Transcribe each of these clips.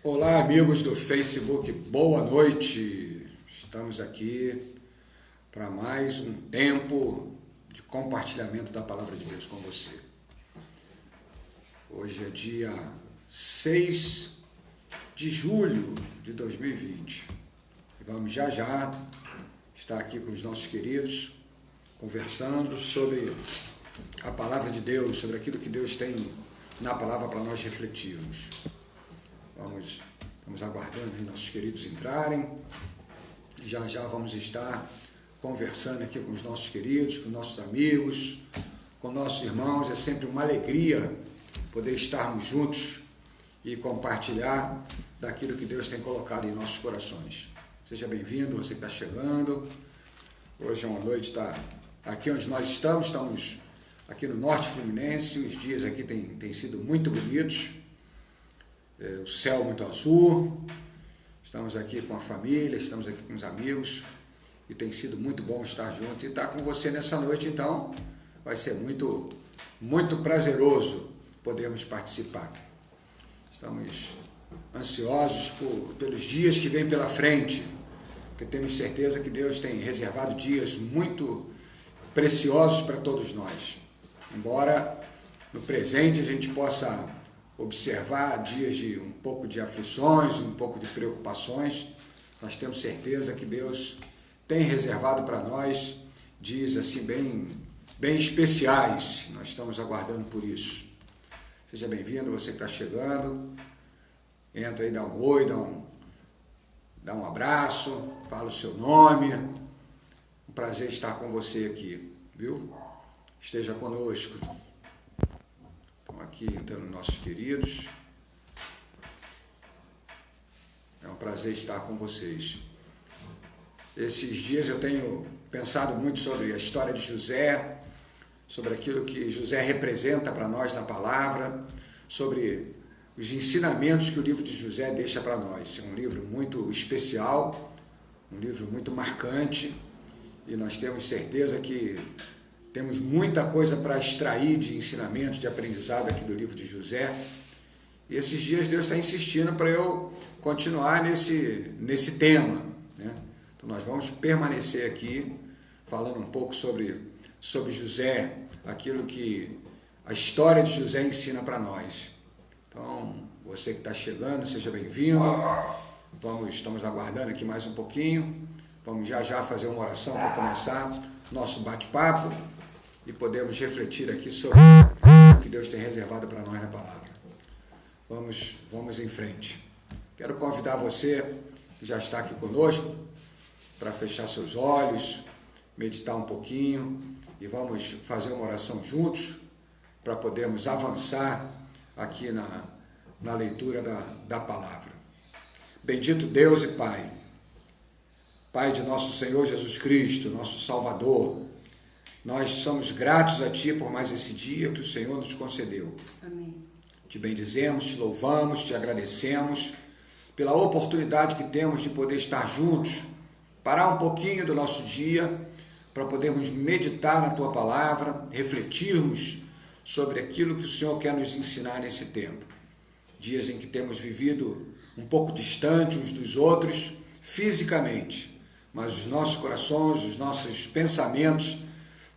Olá, amigos do Facebook, boa noite. Estamos aqui para mais um tempo de compartilhamento da Palavra de Deus com você. Hoje é dia 6 de julho de 2020 e vamos já estar aqui com os nossos queridos, conversando sobre a Palavra de Deus, sobre aquilo que Deus tem na Palavra para nós refletirmos. Estamos aguardando aí nossos queridos entrarem. Já vamos estar conversando aqui com os nossos queridos, com nossos amigos, com nossos irmãos. É sempre uma alegria poder estarmos juntos e compartilhar daquilo que Deus tem colocado em nossos corações. Seja bem-vindo, você que está chegando. Hoje é uma noite, aqui onde nós estamos aqui no Norte Fluminense. Os dias aqui têm sido muito bonitos. O céu muito azul, estamos aqui com a família, estamos aqui com os amigos e tem sido muito bom estar junto e estar com você nessa noite. Então vai ser muito, muito prazeroso podermos participar. Estamos ansiosos pelos dias que vêm pela frente, porque temos certeza que Deus tem reservado dias muito preciosos para todos nós. Embora no presente a gente possa observar dias de um pouco de aflições, um pouco de preocupações, nós temos certeza que Deus tem reservado para nós dias assim bem especiais. Nós estamos aguardando por isso. Seja bem-vindo, você que está chegando. Entra aí, dá um oi, dá um abraço, fala o seu nome. Um prazer estar com você aqui, viu? Esteja conosco. Aqui entrando nossos queridos. É um prazer estar com vocês. Esses dias eu tenho pensado muito sobre a história de José, sobre aquilo que José representa para nós na palavra, sobre os ensinamentos que o livro de José deixa para nós. É um livro muito especial, um livro muito marcante, e nós temos certeza que temos muita coisa para extrair de ensinamentos, de aprendizado aqui do livro de José. E esses dias Deus está insistindo para eu continuar nesse tema, né? Então nós vamos permanecer aqui falando um pouco sobre José, aquilo que a história de José ensina para nós. Então, você que está chegando, seja bem-vindo. Estamos aguardando aqui mais um pouquinho. Vamos já fazer uma oração para começar nosso bate-papo e podemos refletir aqui sobre o que Deus tem reservado para nós na palavra. Vamos em frente. Quero convidar você que já está aqui conosco para fechar seus olhos, meditar um pouquinho e vamos fazer uma oração juntos para podermos avançar aqui na leitura da palavra. Bendito Deus e Pai, Pai de nosso Senhor Jesus Cristo, nosso Salvador, nós somos gratos a Ti por mais esse dia que o Senhor nos concedeu. Amém. Te bendizemos, te louvamos, te agradecemos pela oportunidade que temos de poder estar juntos, parar um pouquinho do nosso dia para podermos meditar na Tua palavra, refletirmos sobre aquilo que o Senhor quer nos ensinar nesse tempo. Dias em que temos vivido um pouco distante uns dos outros, fisicamente, mas os nossos corações, os nossos pensamentos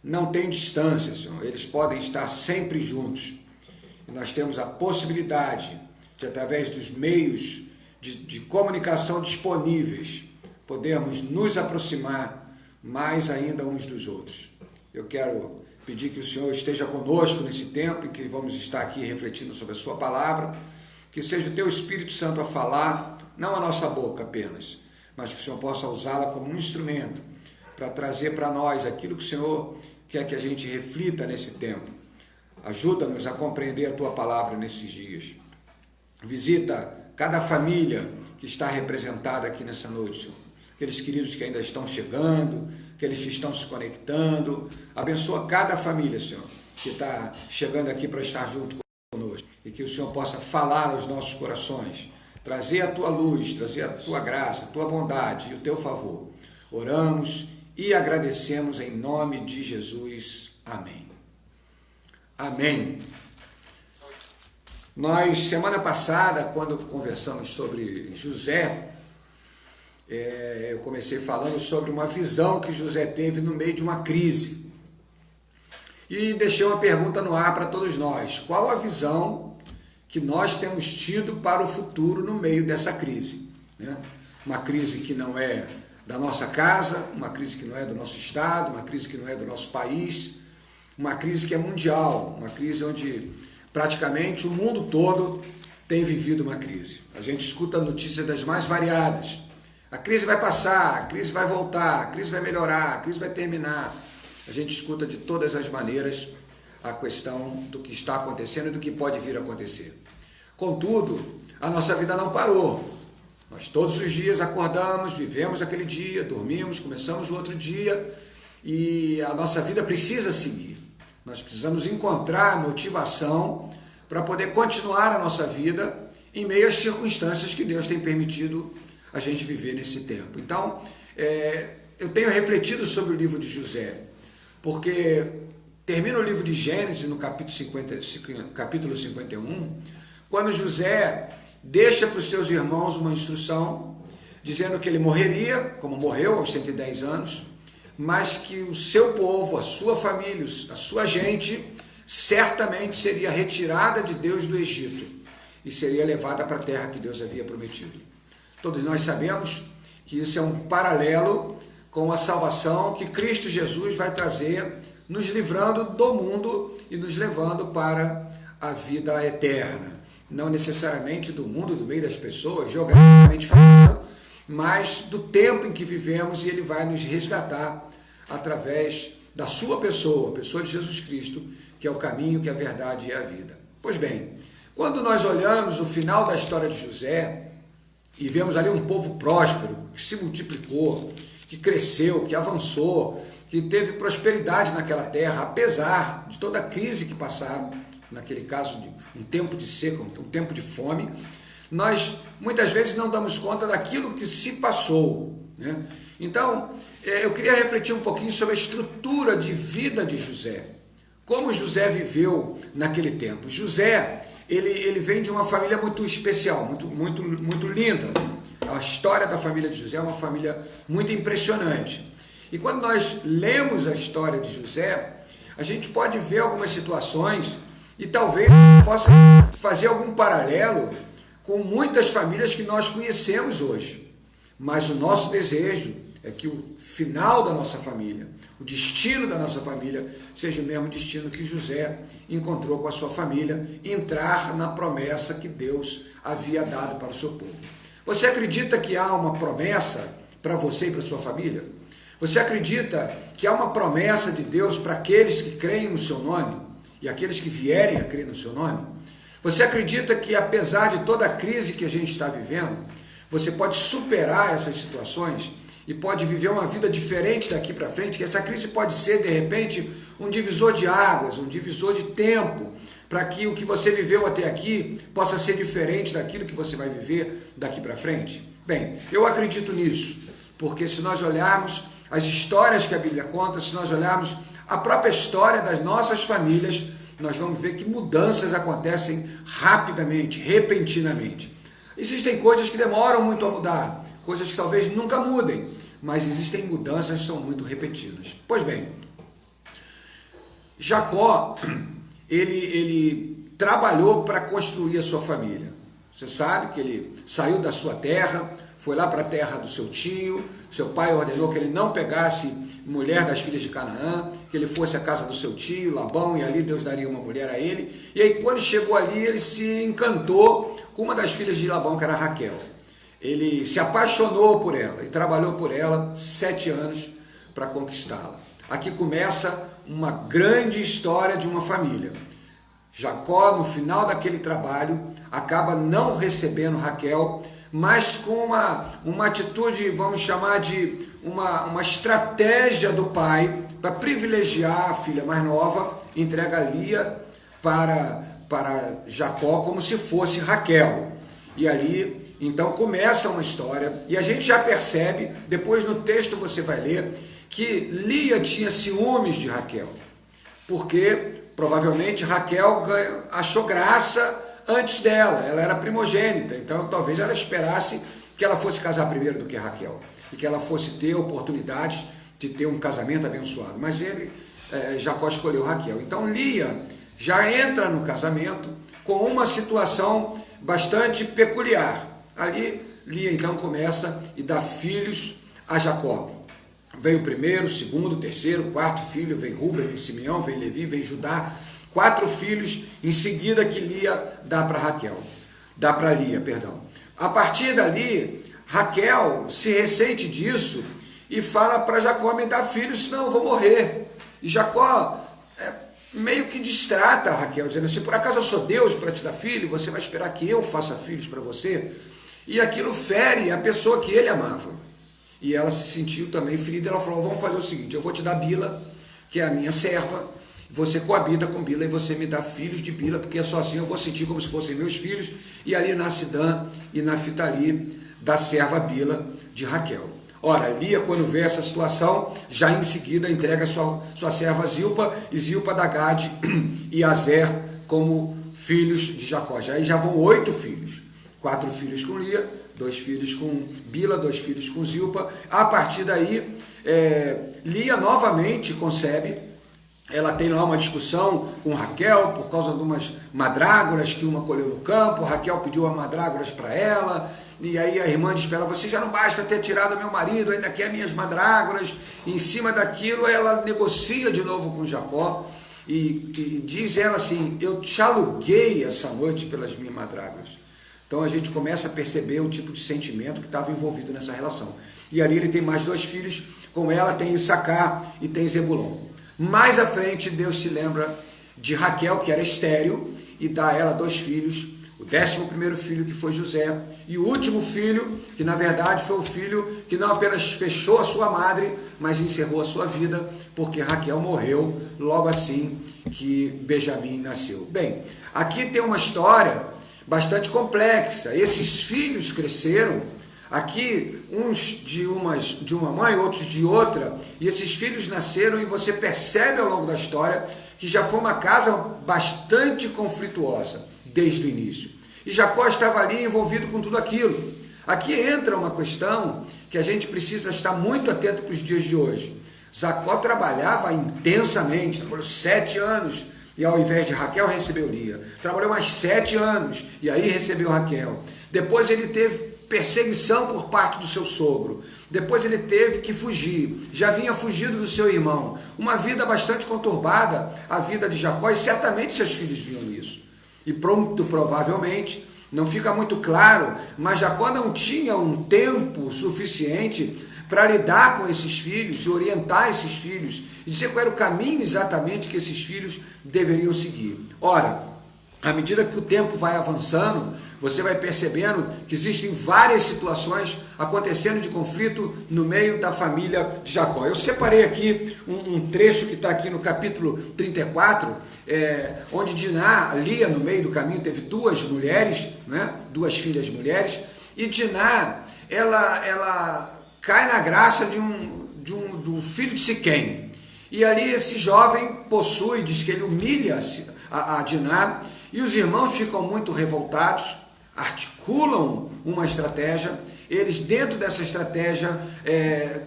não têm distância, Senhor. Eles podem estar sempre juntos. E nós temos a possibilidade de, através dos meios de comunicação disponíveis, podermos nos aproximar mais ainda uns dos outros. Eu quero pedir que o Senhor esteja conosco nesse tempo em que vamos estar aqui refletindo sobre a Sua palavra, que seja o Teu Espírito Santo a falar, não a nossa boca apenas, mas que o Senhor possa usá-la como um instrumento para trazer para nós aquilo que o Senhor quer que a gente reflita nesse tempo. Ajuda-nos a compreender a Tua palavra nesses dias. Visita cada família que está representada aqui nessa noite, Senhor. Aqueles queridos que ainda estão chegando, aqueles que estão se conectando. Abençoa cada família, Senhor, que está chegando aqui para estar junto conosco. E que o Senhor possa falar aos nossos corações, trazer a Tua luz, trazer a Tua graça, a Tua bondade e o Teu favor. Oramos e agradecemos em nome de Jesus. Amém. Amém. Nós, semana passada, quando conversamos sobre José, eu comecei falando sobre uma visão que José teve no meio de uma crise. E deixei uma pergunta no ar para todos nós. Qual a visão que nós temos tido para o futuro no meio dessa crise? Uma crise que não é da nossa casa, uma crise que não é do nosso estado, uma crise que não é do nosso país, uma crise que é mundial, uma crise onde praticamente o mundo todo tem vivido uma crise. A gente escuta notícias das mais variadas. A crise vai passar, a crise vai voltar, a crise vai melhorar, a crise vai terminar. A gente escuta de todas as maneiras a questão do que está acontecendo e do que pode vir a acontecer. Contudo, a nossa vida não parou. Nós todos os dias acordamos, vivemos aquele dia, dormimos, começamos o outro dia e a nossa vida precisa seguir. Nós precisamos encontrar motivação para poder continuar a nossa vida em meio às circunstâncias que Deus tem permitido a gente viver nesse tempo. Então, eu tenho refletido sobre o livro de José, porque termina o livro de Gênesis no capítulo 51, quando José deixa para os seus irmãos uma instrução, dizendo que ele morreria, como morreu aos 110 anos, mas que o seu povo, a sua família, a sua gente, certamente seria retirada de Deus do Egito e seria levada para a terra que Deus havia prometido. Todos nós sabemos que isso é um paralelo com a salvação que Cristo Jesus vai trazer, nos livrando do mundo e nos levando para a vida eterna. Não necessariamente do mundo, do meio das pessoas, geograficamente falando, mas do tempo em que vivemos, e ele vai nos resgatar através da sua pessoa, a pessoa de Jesus Cristo, que é o caminho, que é a verdade e a vida. Pois bem, quando nós olhamos o final da história de José e vemos ali um povo próspero, que se multiplicou, que cresceu, que avançou, que teve prosperidade naquela terra, apesar de toda a crise que passaram, naquele caso de um tempo de seca, um tempo de fome, nós muitas vezes não damos conta daquilo que se passou. Então, eu queria refletir um pouquinho sobre a estrutura de vida de José. Como José viveu naquele tempo. José, ele vem de uma família muito especial, muito linda. A história da família de José é uma família muito impressionante. E quando nós lemos a história de José, a gente pode ver algumas situações e talvez possa fazer algum paralelo com muitas famílias que nós conhecemos hoje. Mas o nosso desejo é que o final da nossa família, o destino da nossa família, seja o mesmo destino que José encontrou com a sua família, entrar na promessa que Deus havia dado para o seu povo. Você acredita que há uma promessa para você e para a sua família? Você acredita que há uma promessa de Deus para aqueles que creem no seu nome e aqueles que vierem a crer no seu nome? Você acredita que, apesar de toda a crise que a gente está vivendo, você pode superar essas situações e pode viver uma vida diferente daqui para frente, que essa crise pode ser, de repente, um divisor de águas, um divisor de tempo, para que o que você viveu até aqui possa ser diferente daquilo que você vai viver daqui para frente? Bem, eu acredito nisso, porque se nós olharmos as histórias que a Bíblia conta, se nós olharmos a própria história das nossas famílias, nós vamos ver que mudanças acontecem rapidamente, repentinamente. Existem coisas que demoram muito a mudar, coisas que talvez nunca mudem, mas existem mudanças que são muito repentinas. Pois bem, Jacó, ele trabalhou para construir a sua família. Você sabe que ele saiu da sua terra, foi lá para a terra do seu tio, seu pai ordenou que ele não pegasse mulher das filhas de Canaã, que ele fosse à casa do seu tio, Labão, e ali Deus daria uma mulher a ele. E aí, quando chegou ali, ele se encantou com uma das filhas de Labão, que era Raquel. Ele se apaixonou por ela e trabalhou por ela 7 anos para conquistá-la. Aqui começa uma grande história de uma família. Jacó, no final daquele trabalho, acaba não recebendo Raquel, mas com uma atitude, vamos chamar de uma estratégia do pai para privilegiar a filha mais nova, entrega Lia para Jacó como se fosse Raquel. E ali, então, começa uma história, e a gente já percebe, depois no texto você vai ler, que Lia tinha ciúmes de Raquel, porque provavelmente Raquel achou graça antes dela, ela era primogênita, então talvez ela esperasse que ela fosse casar primeiro do que Raquel, e que ela fosse ter oportunidades de ter um casamento abençoado, mas Jacó escolheu Raquel. Então Lia já entra no casamento com uma situação bastante peculiar. Ali Lia então começa e dá filhos a Jacó. Vem o primeiro, o segundo, o terceiro, o quarto filho, vem Rúben, vem Simeão, vem Levi, vem Judá, 4 filhos em seguida que Lia dá para Lia, perdão. A partir dali, Raquel se ressente disso e fala para Jacó: me dá filhos, senão eu vou morrer. E Jacó meio que distrata a Raquel, dizendo assim: por acaso eu sou Deus para te dar filho? Você vai esperar que eu faça filhos para você? E aquilo fere a pessoa que ele amava. E ela se sentiu também ferida. Ela falou: vamos fazer o seguinte, eu vou te dar Bila, que é a minha serva, você coabita com Bila e você me dá filhos de Bila, porque só assim eu vou sentir como se fossem meus filhos. E ali nasce Dan e Naftali, da serva Bila de Raquel. Ora, Lia, quando vê essa situação, já em seguida entrega sua serva Zilpa, e Zilpa dá Gade e Azer como filhos de Jacó. Já vão 8 filhos, 4 filhos com Lia, 2 filhos com Bila, 2 filhos com Zilpa. A partir daí, Lia novamente concebe. Ela tem lá uma discussão com Raquel por causa de umas madrágoras que uma colheu no campo. Raquel pediu as madrágoras para ela, e aí a irmã diz para ela: você já não basta ter tirado meu marido, ainda quer minhas madrágoras. E em cima daquilo ela negocia de novo com Jacó e diz ela assim: eu te aluguei essa noite pelas minhas madrágoras. Então a gente começa a perceber o tipo de sentimento que estava envolvido nessa relação. E ali ele tem mais 2 filhos, com ela tem Issacar e tem Zebulon. Mais à frente, Deus se lembra de Raquel, que era estéril, e dá a ela 2 filhos, o 11º filho, que foi José, e o último filho, que na verdade foi o filho que não apenas fechou a sua madre, mas encerrou a sua vida, porque Raquel morreu logo assim que Benjamim nasceu. Bem, aqui tem uma história bastante complexa. Esses filhos cresceram, aqui uns de uma mãe, outros de outra, e esses filhos nasceram, e você percebe ao longo da história que já foi uma casa bastante conflituosa desde o início. E Jacó estava ali envolvido com tudo aquilo. Aqui entra uma questão que a gente precisa estar muito atento para os dias de hoje. Jacó trabalhava intensamente, trabalhou 7 anos, e ao invés de Raquel recebeu Lia. Trabalhou mais 7 anos, e aí recebeu Raquel. Depois ele teve perseguição por parte do seu sogro. Depois ele teve que fugir. Já vinha fugido do seu irmão. Uma vida bastante conturbada, a vida de Jacó, e certamente seus filhos viam isso. E provavelmente, não fica muito claro, mas Jacó não tinha um tempo suficiente para lidar com esses filhos e orientar esses filhos e dizer qual era o caminho exatamente que esses filhos deveriam seguir. Ora, à medida que o tempo vai avançando, você vai percebendo que existem várias situações acontecendo de conflito no meio da família de Jacó. Eu separei aqui um trecho que está aqui no capítulo 34, onde Diná, Lia, no meio do caminho, teve 2 mulheres, né? 2 filhas mulheres, e Diná, ela cai na graça de um filho de Siquém. E ali esse jovem possui, diz que ele humilha a Diná, e os irmãos ficam muito revoltados, articulam uma estratégia. Eles, dentro dessa estratégia,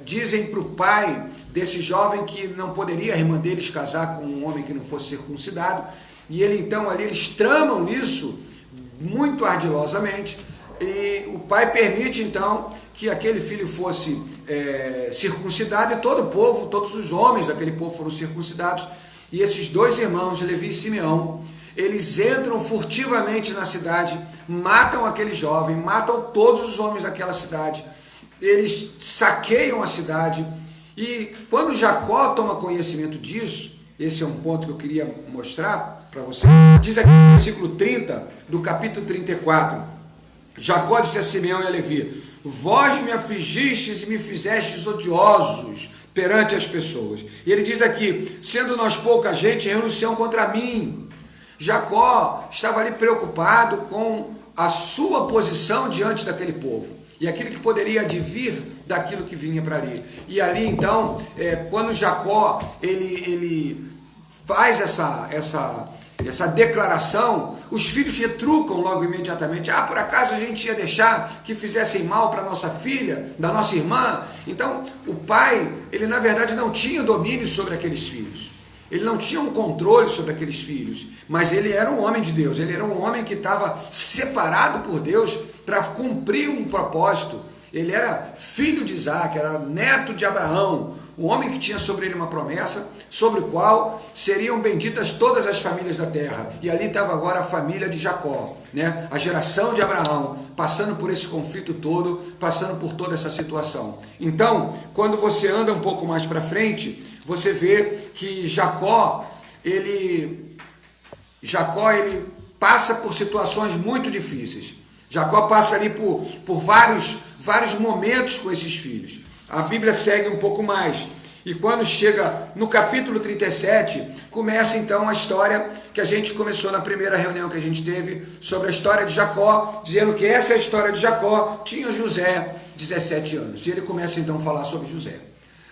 dizem para o pai desse jovem que não poderia a irmã deles casar com um homem que não fosse circuncidado, e ele então ali eles tramam isso muito ardilosamente, e o pai permite então que aquele filho fosse circuncidado, e todo o povo, todos os homens daquele povo foram circuncidados, e esses 2 irmãos, Levi e Simeão, eles entram furtivamente na cidade, matam aquele jovem, matam todos os homens daquela cidade, eles saqueiam a cidade, e quando Jacó toma conhecimento disso, esse é um ponto que eu queria mostrar para você, diz aqui no versículo 30 do capítulo 34, Jacó disse a Simeão e a Levi: vós me afligistes e me fizestes odiosos perante as pessoas. E ele diz aqui: sendo nós pouca gente, renunciam contra mim. Jacó estava ali preocupado com a sua posição diante daquele povo e aquilo que poderia advir daquilo que vinha para ali. E ali então, quando Jacó ele faz essa declaração, os filhos retrucam logo imediatamente. Ah, por acaso a gente ia deixar que fizessem mal para nossa filha, da nossa irmã? Então, o pai, ele na verdade não tinha domínio sobre aqueles filhos. Ele não tinha um controle sobre aqueles filhos, mas ele era um homem de Deus, ele era um homem que estava separado por Deus para cumprir um propósito. Ele era filho de Isaac, era neto de Abraão, o homem que tinha sobre ele uma promessa, sobre o qual seriam benditas todas as famílias da terra. E ali estava agora a família de Jacó, né? A geração de Abraão, passando por esse conflito todo, passando por toda essa situação. Então, quando você anda um pouco mais para frente, você vê que Jacó, ele passa por situações muito difíceis. Jacó passa ali por vários momentos com esses filhos. A Bíblia segue um pouco mais. E quando chega no capítulo 37, começa então a história que a gente começou na primeira reunião que a gente teve sobre a história de Jacó, dizendo que essa é a história de Jacó, tinha José, 17 anos. E ele começa então a falar sobre José.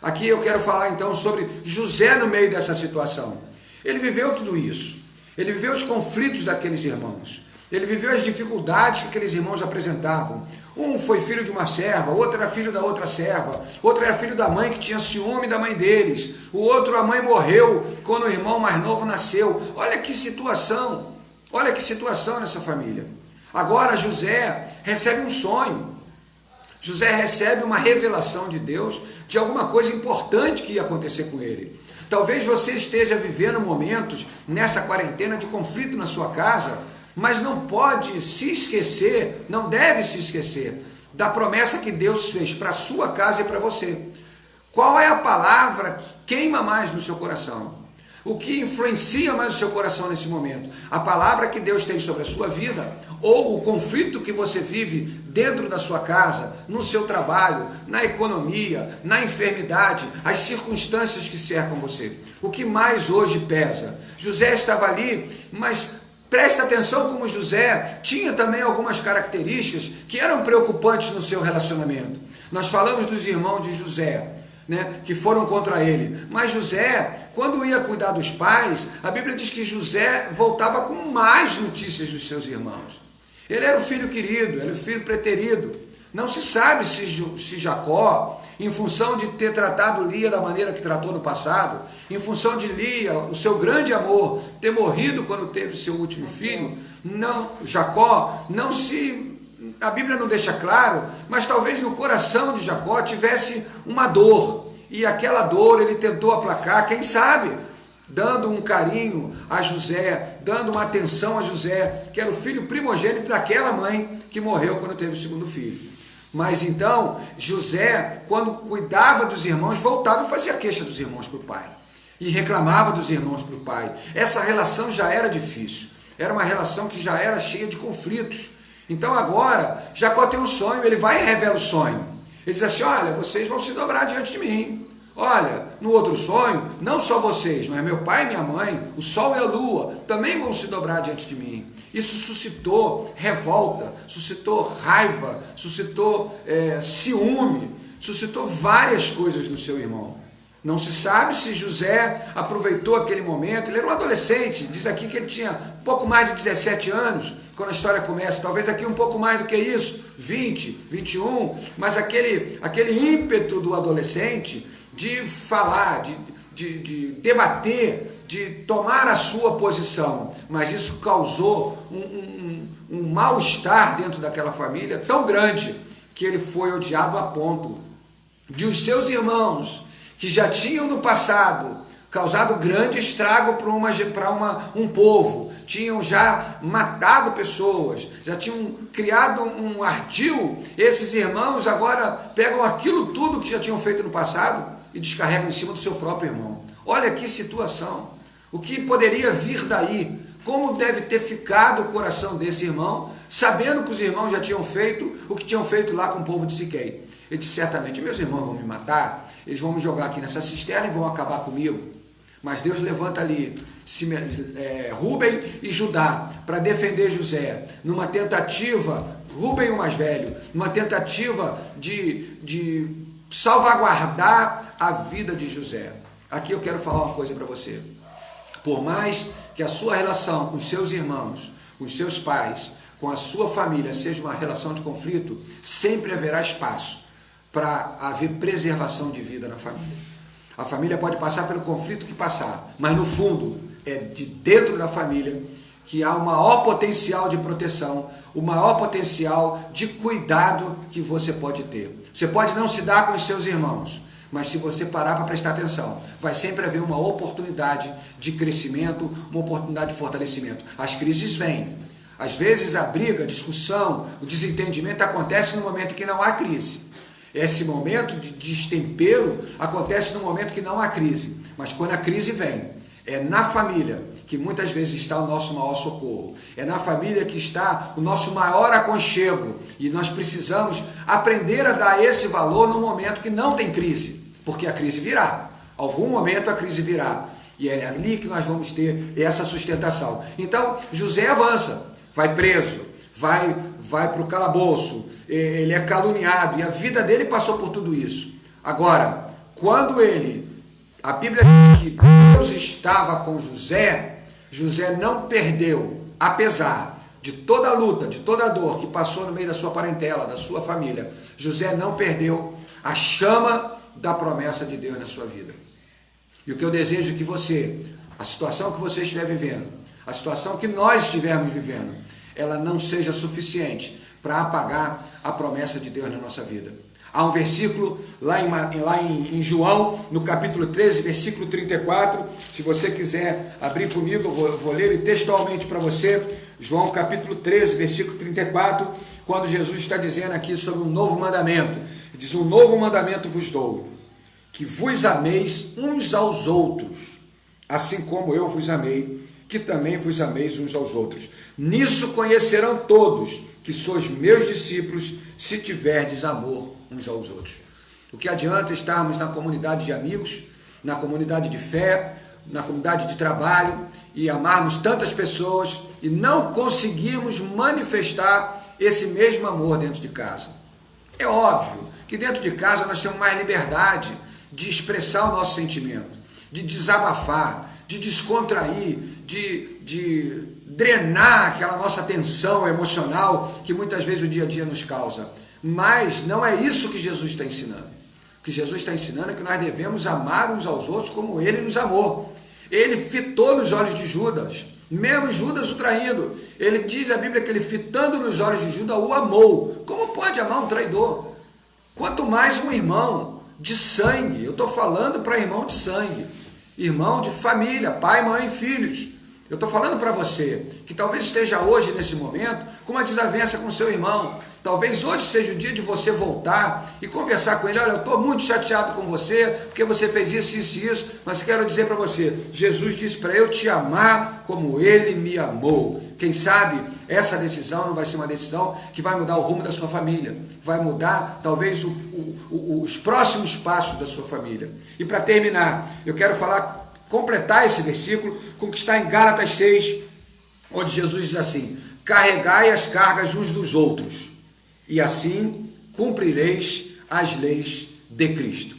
Aqui eu quero falar então sobre José no meio dessa situação. Ele viveu tudo isso. Ele viveu os conflitos daqueles irmãos. Ele viveu as dificuldades que aqueles irmãos apresentavam. Um foi filho de uma serva, outro era filho da outra serva, outro era filho da mãe que tinha ciúme da mãe deles, o outro, a mãe morreu quando o irmão mais novo nasceu. Olha que situação nessa família. Agora José recebe um sonho. José recebe uma revelação de Deus de alguma coisa importante que ia acontecer com ele. Talvez você esteja vivendo momentos nessa quarentena de conflito na sua casa, mas não pode se esquecer, não deve se esquecer da promessa que Deus fez para a sua casa e para você. Qual é a palavra que queima mais no seu coração? O que influencia mais o seu coração nesse momento? A palavra que Deus tem sobre a sua vida ou o conflito que você vive dentro da sua casa, no seu trabalho, na economia, na enfermidade, as circunstâncias que cercam você? O que mais hoje pesa? José estava ali, mas presta atenção como José tinha também algumas características que eram preocupantes no seu relacionamento. Nós falamos dos irmãos de José, né, que foram contra ele. Mas José, quando ia cuidar dos pais, a Bíblia diz que José voltava com mais notícias dos seus irmãos. Ele era o filho querido, era o filho preterido. Não se sabe se Jacó, em função de ter tratado Lia da maneira que tratou no passado, em função de Lia, o seu grande amor, ter morrido quando teve o seu último filho, Jacó não se... A Bíblia não deixa claro, mas talvez no coração de Jacó tivesse uma dor, e aquela dor ele tentou aplacar, quem sabe, dando um carinho a José, dando uma atenção a José, que era o filho primogênito daquela mãe que morreu quando teve o segundo filho. Mas então, José, quando cuidava dos irmãos, voltava e fazia queixa dos irmãos para o pai, e reclamava dos irmãos para o pai. Essa relação já era difícil, era uma relação que já era cheia de conflitos. Então agora, Jacó tem um sonho, ele vai e revela o sonho. Ele diz assim, olha, vocês vão se dobrar diante de mim. Olha, no outro sonho, não só vocês, mas meu pai e minha mãe, o sol e a lua, também vão se dobrar diante de mim. Isso suscitou revolta, suscitou raiva, suscitou ciúme, suscitou várias coisas no seu irmão. Não se sabe se José aproveitou aquele momento. Ele era um adolescente, diz aqui que ele tinha pouco mais de 17 anos, quando a história começa, talvez aqui um pouco mais do que isso, 20, 21, mas aquele ímpeto do adolescente de falar, de debater, de tomar a sua posição, mas isso causou um mal-estar dentro daquela família tão grande que ele foi odiado a ponto de os seus irmãos, que já tinham no passado causado grande estrago para um povo, tinham já matado pessoas, já tinham criado um ardil, esses irmãos agora pegam aquilo tudo que já tinham feito no passado e descarregam em cima do seu próprio irmão. Olha que situação, o que poderia vir daí, como deve ter ficado o coração desse irmão, sabendo que os irmãos já tinham feito o que tinham feito lá com o povo de Siquém. Ele disse, certamente, meus irmãos vão me matar, eles vão me jogar aqui nessa cisterna e vão acabar comigo. Mas Deus levanta ali Rúben e Judá para defender José, numa tentativa, Rúben o mais velho, numa tentativa de salvaguardar a vida de José. Aqui eu quero falar uma coisa para você. Por mais que a sua relação com os seus irmãos, com os seus pais, com a sua família seja uma relação de conflito, sempre haverá espaço para haver preservação de vida na família. A família pode passar pelo conflito que passar, mas no fundo é de dentro da família que há o maior potencial de proteção, o maior potencial de cuidado que você pode ter. Você pode não se dar com os seus irmãos, mas se você parar para prestar atenção, vai sempre haver uma oportunidade de crescimento, uma oportunidade de fortalecimento. As crises vêm. Às vezes a briga, a discussão, o desentendimento acontece no momento em que não há crise. Esse momento de destempero acontece no momento que não há crise. Mas quando a crise vem, é na família que muitas vezes está o nosso maior socorro. É na família que está o nosso maior aconchego. E nós precisamos aprender a dar esse valor no momento que não tem crise. Porque a crise virá. Algum momento a crise virá. E é ali que nós vamos ter essa sustentação. Então, José avança, vai preso, vai para o calabouço, ele é caluniado, e a vida dele passou por tudo isso. Agora, quando a Bíblia diz que Deus estava com José, José não perdeu, apesar de toda a luta, de toda a dor que passou no meio da sua parentela, da sua família, José não perdeu a chama da promessa de Deus na sua vida. E o que eu desejo é que você, a situação que você estiver vivendo, a situação que nós estivermos vivendo, ela não seja suficiente para apagar a promessa de Deus na nossa vida. Há um versículo lá em João, no capítulo 13, versículo 34, se você quiser abrir comigo, eu vou ler ele textualmente para você, João capítulo 13, versículo 34, quando Jesus está dizendo aqui sobre um novo mandamento. Ele diz: um novo mandamento vos dou, que vos ameis uns aos outros, assim como eu vos amei, que também vos ameis uns aos outros. Nisso conhecerão todos que sois meus discípulos, se tiverdes amor uns aos outros. O que adianta estarmos na comunidade de amigos, na comunidade de fé, na comunidade de trabalho e amarmos tantas pessoas e não conseguirmos manifestar esse mesmo amor dentro de casa? É óbvio que dentro de casa nós temos mais liberdade de expressar o nosso sentimento, de desabafar, de descontrair, de drenar aquela nossa tensão emocional que muitas vezes o dia a dia nos causa. Mas não é isso que Jesus está ensinando. O que Jesus está ensinando é que nós devemos amar uns aos outros como Ele nos amou. Ele fitou nos olhos de Judas, mesmo Judas o traindo. Ele diz a Bíblia que ele, fitando nos olhos de Judas, o amou. Como pode amar um traidor? Quanto mais um irmão de sangue. Eu estou falando para irmão de sangue, irmão de família, pai, mãe, filhos. Eu estou falando para você que talvez esteja hoje, nesse momento, com uma desavença com seu irmão. Talvez hoje seja o dia de você voltar e conversar com ele. Olha, eu estou muito chateado com você, porque você fez isso, isso e isso, mas quero dizer para você, Jesus disse para eu te amar como Ele me amou. Quem sabe essa decisão não vai ser uma decisão que vai mudar o rumo da sua família, vai mudar talvez os próximos passos da sua família. E para terminar, eu quero completar esse versículo com o que está em Gálatas 6, onde Jesus diz assim: carregai as cargas uns dos outros, e assim cumprireis as leis de Cristo.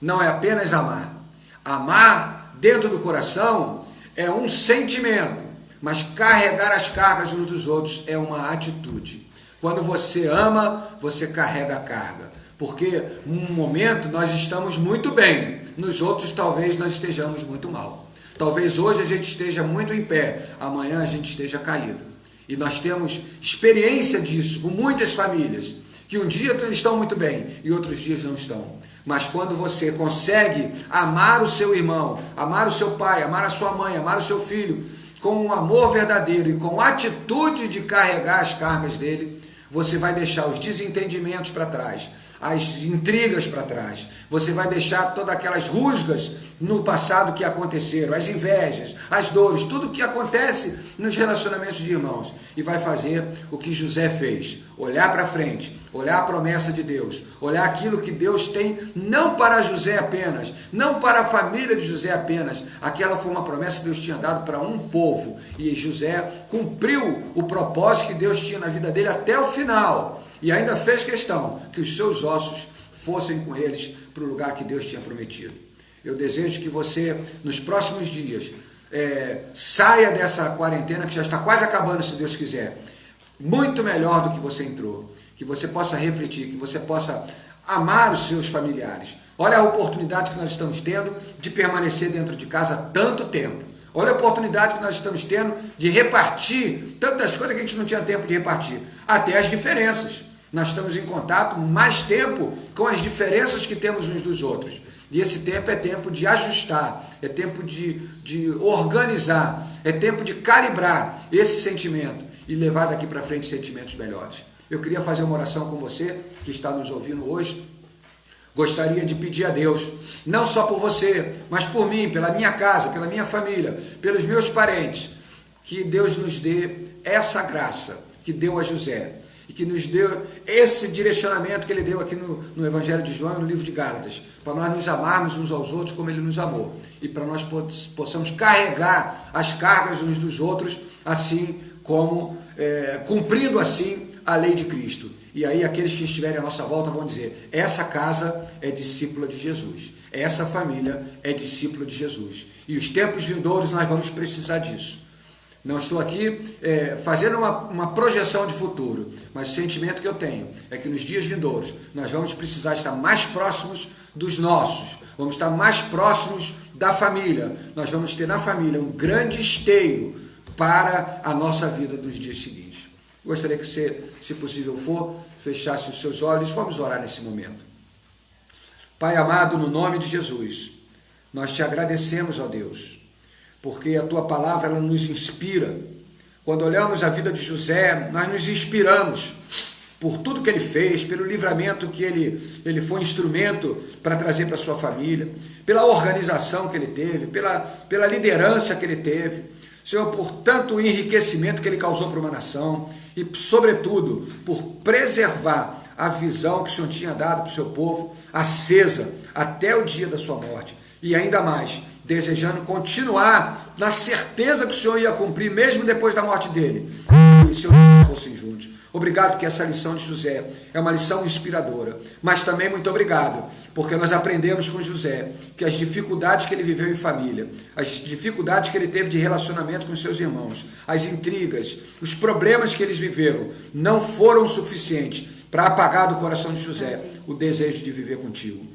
Não é apenas amar. Amar dentro do coração é um sentimento, mas carregar as cargas uns dos outros é uma atitude. Quando você ama, você carrega a carga. Porque num momento nós estamos muito bem, nos outros talvez nós estejamos muito mal. Talvez hoje a gente esteja muito em pé, amanhã a gente esteja caído. E nós temos experiência disso com muitas famílias, que um dia estão muito bem e outros dias não estão. Mas quando você consegue amar o seu irmão, amar o seu pai, amar a sua mãe, amar o seu filho, com um amor verdadeiro e com atitude de carregar as cargas dele, você vai deixar os desentendimentos para trás, as intrigas para trás, você vai deixar todas aquelas rusgas no passado que aconteceram, as invejas, as dores, tudo que acontece nos relacionamentos de irmãos, e vai fazer o que José fez, olhar para frente, olhar a promessa de Deus, olhar aquilo que Deus tem, não para José apenas, não para a família de José apenas, aquela foi uma promessa que Deus tinha dado para um povo, e José cumpriu o propósito que Deus tinha na vida dele até o final, e ainda fez questão que os seus ossos fossem com eles para o lugar que Deus tinha prometido. Eu desejo que você, nos próximos dias, saia dessa quarentena que já está quase acabando, se Deus quiser, muito melhor do que você entrou, que você possa refletir, que você possa amar os seus familiares. Olha a oportunidade que nós estamos tendo de permanecer dentro de casa há tanto tempo. Olha a oportunidade que nós estamos tendo de repartir tantas coisas que a gente não tinha tempo de repartir, até as diferenças. Nós estamos em contato mais tempo com as diferenças que temos uns dos outros. E esse tempo é tempo de ajustar, é tempo de organizar, é tempo de calibrar esse sentimento e levar daqui para frente sentimentos melhores. Eu queria fazer uma oração com você que está nos ouvindo hoje. Gostaria de pedir a Deus, não só por você, mas por mim, pela minha casa, pela minha família, pelos meus parentes, que Deus nos dê essa graça que deu a José e que nos deu esse direcionamento que ele deu aqui no Evangelho de João e no livro de Gálatas, para nós nos amarmos uns aos outros como ele nos amou e para nós possamos carregar as cargas uns dos outros, assim como cumprindo assim a lei de Cristo. E aí aqueles que estiverem à nossa volta vão dizer, essa casa é discípula de Jesus, essa família é discípula de Jesus. E os tempos vindouros nós vamos precisar disso. Não estou aqui fazendo uma projeção de futuro, mas o sentimento que eu tenho é que nos dias vindouros nós vamos precisar estar mais próximos dos nossos, vamos estar mais próximos da família, nós vamos ter na família um grande esteio para a nossa vida nos dias seguintes. Gostaria que você, se possível for, fechasse os seus olhos. Vamos orar nesse momento. Pai amado, no nome de Jesus, nós te agradecemos, ó Deus, porque a tua palavra ela nos inspira. Quando olhamos a vida de José, nós nos inspiramos por tudo que ele fez, pelo livramento que ele foi instrumento para trazer para a sua família, pela organização que ele teve, pela liderança que ele teve. Senhor, por tanto enriquecimento que ele causou para uma nação e, sobretudo, por preservar a visão que o Senhor tinha dado para o seu povo, acesa até o dia da sua morte. E ainda mais, desejando continuar na certeza que o Senhor ia cumprir, mesmo depois da morte dele, e se fossem juntos. Obrigado que essa lição de José é uma lição inspiradora, mas também muito obrigado, porque nós aprendemos com José que as dificuldades que ele viveu em família, as dificuldades que ele teve de relacionamento com seus irmãos, as intrigas, os problemas que eles viveram, não foram suficientes para apagar do coração de José o desejo de viver contigo.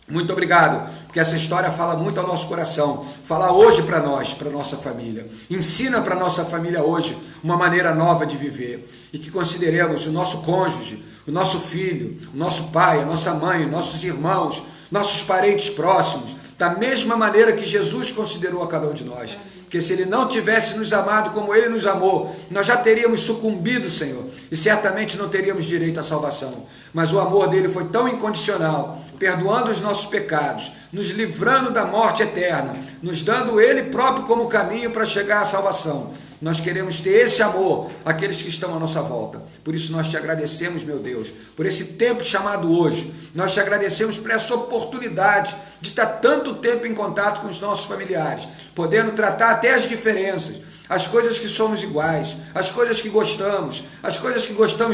Muito obrigado, porque essa história fala muito ao nosso coração, fala hoje para nós, para a nossa família. Ensina para a nossa família hoje uma maneira nova de viver e que consideremos o nosso cônjuge, o nosso filho, o nosso pai, a nossa mãe, nossos irmãos, nossos parentes próximos, da mesma maneira que Jesus considerou a cada um de nós. Porque se ele não tivesse nos amado como ele nos amou, nós já teríamos sucumbido, Senhor, e certamente não teríamos direito à salvação. Mas o amor dele foi tão incondicional, perdoando os nossos pecados, nos livrando da morte eterna, nos dando ele próprio como caminho para chegar à salvação. Nós queremos ter esse amor àqueles que estão à nossa volta. Por isso nós te agradecemos, meu Deus, por esse tempo chamado hoje. Nós te agradecemos por essa oportunidade de estar tanto tempo em contato com os nossos familiares, podendo tratar até as diferenças, as coisas que somos iguais, as coisas que gostamos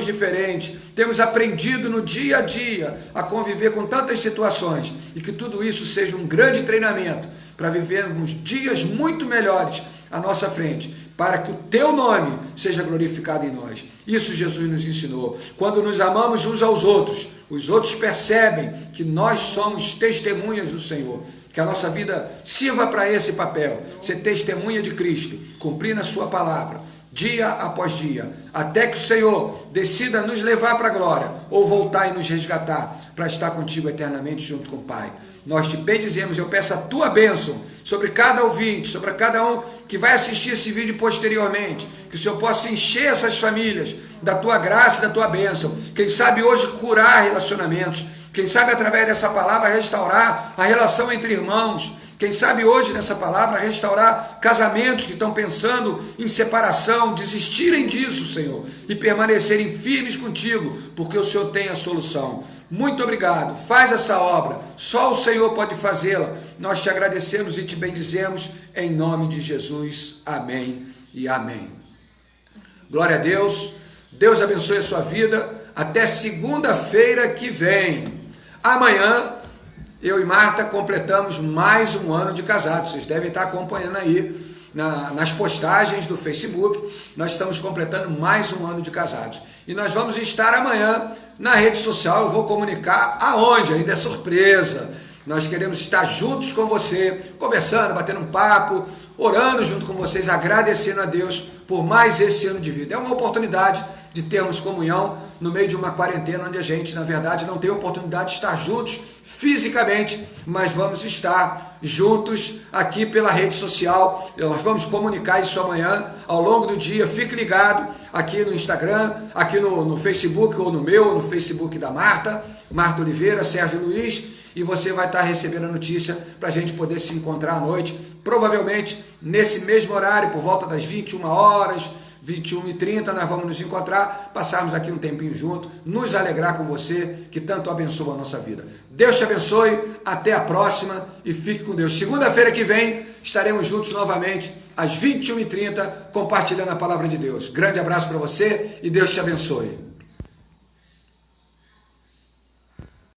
diferentes. Temos aprendido no dia a dia a conviver com tantas situações e que tudo isso seja um grande treinamento para vivermos dias muito melhores à nossa frente, para que o teu nome seja glorificado em nós. Isso Jesus nos ensinou. Quando nos amamos uns aos outros, os outros percebem que nós somos testemunhas do Senhor. Que a nossa vida sirva para esse papel, ser testemunha de Cristo, cumprir a sua palavra, dia após dia, até que o Senhor decida nos levar para a glória, ou voltar e nos resgatar, para estar contigo eternamente junto com o Pai. Nós te bendizemos, eu peço a tua bênção sobre cada ouvinte, sobre cada um que vai assistir esse vídeo posteriormente, que o Senhor possa encher essas famílias da tua graça e da tua bênção, quem sabe hoje curar relacionamentos, quem sabe através dessa palavra restaurar a relação entre irmãos, quem sabe hoje nessa palavra restaurar casamentos que estão pensando em separação, desistirem disso, Senhor, e permanecerem firmes contigo, porque o Senhor tem a solução. Muito obrigado, faz essa obra, só o Senhor pode fazê-la. Nós te agradecemos e te bendizemos em nome de Jesus, amém e amém. Glória a Deus, Deus abençoe a sua vida, até segunda-feira que vem. Amanhã, eu e Marta completamos mais um ano de casados. Vocês devem estar acompanhando aí nas postagens do Facebook. Nós estamos completando mais um ano de casados. E nós vamos estar amanhã na rede social. Eu vou comunicar aonde, ainda é surpresa. Nós queremos estar juntos com você, conversando, batendo um papo, orando junto com vocês, agradecendo a Deus por mais esse ano de vida. É uma oportunidade de termos comunhão no meio de uma quarentena onde a gente, na verdade, não tem oportunidade de estar juntos fisicamente, mas vamos estar juntos aqui pela rede social. Nós vamos comunicar isso amanhã, ao longo do dia. Fique ligado aqui no Instagram, aqui no Facebook, ou no Facebook da Marta Oliveira, Sérgio Luiz, e você vai estar recebendo a notícia para a gente poder se encontrar à noite, provavelmente nesse mesmo horário, por volta das 21 horas, 21h30, nós vamos nos encontrar, passarmos aqui um tempinho junto, nos alegrar com você, que tanto abençoa a nossa vida. Deus te abençoe, até a próxima e fique com Deus. Segunda-feira que vem estaremos juntos novamente, às 21h30, compartilhando a palavra de Deus. Grande abraço para você e Deus te abençoe.